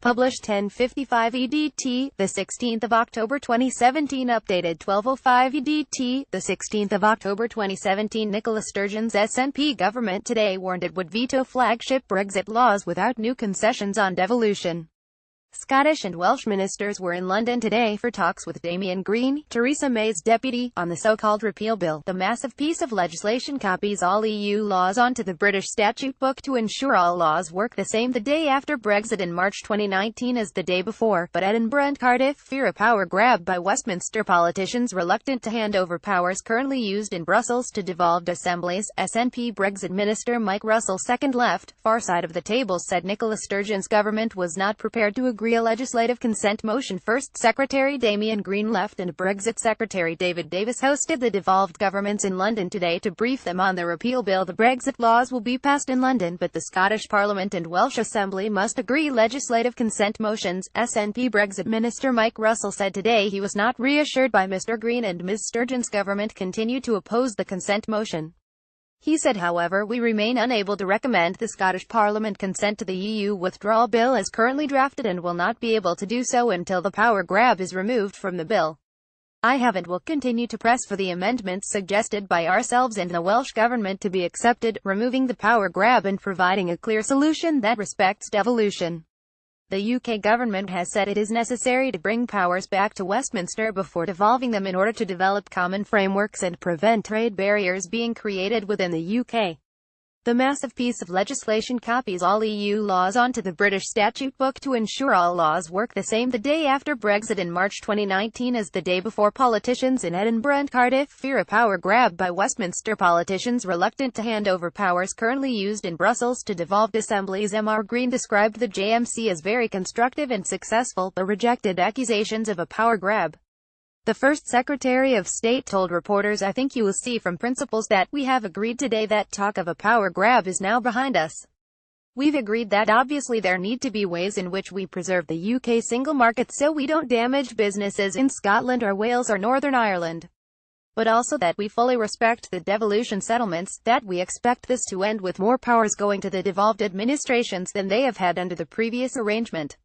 Published 10:55 EDT, the 16th of October 2017. Updated 12:05 EDT, the 16th of October 2017. Nicola Sturgeons, SNP government today warned it would veto flagship Brexit laws without new concessions on devolution. Scottish and Welsh ministers were in London today for talks with Damien Green, Theresa May's deputy, on the so-called repeal bill. The massive piece of legislation copies all EU laws onto the British statute book to ensure all laws work the same the day after Brexit in March 2019 as the day before, but Edinburgh and Cardiff fear a power grab by Westminster politicians reluctant to hand over powers currently used in Brussels to devolved assemblies. SNP Brexit Minister Mike Russell, second left, far side of the table, said Nicola Sturgeon's government was not prepared to agree a legislative consent motion. First Secretary Damien Green left and Brexit Secretary David Davis hosted the devolved governments in London today to brief them on the repeal bill. The Brexit laws will be passed in London, but the Scottish Parliament and Welsh Assembly must agree legislative consent motions. SNP Brexit Minister Mike Russell said today he was not reassured by Mr. Green and Ms. Sturgeon's government continue to oppose the consent motion. He said, however, we remain unable to recommend the Scottish Parliament consent to the EU withdrawal bill as currently drafted and will not be able to do so until the power grab is removed from the bill. I have and will continue to press for the amendments suggested by ourselves and the Welsh Government to be accepted, removing the power grab and providing a clear solution that respects devolution. The UK government has said it is necessary to bring powers back to Westminster before devolving them in order to develop common frameworks and prevent trade barriers being created within the UK. The massive piece of legislation copies all EU laws onto the British statute book to ensure all laws work the same the day after Brexit in March 2019 as the day before. Politicians in Edinburgh and Cardiff fear a power grab by Westminster politicians reluctant to hand over powers currently used in Brussels to devolved assemblies. Mr. Green described the JMC as very constructive and successful, but rejected accusations of a power grab. The First Secretary of State told reporters, I think you will see from principles that we have agreed today that talk of a power grab is now behind us. We've agreed that obviously there need to be ways in which we preserve the UK single market so we don't damage businesses in Scotland or Wales or Northern Ireland. But also that we fully respect the devolution settlements, that we expect this to end with more powers going to the devolved administrations than they have had under the previous arrangement.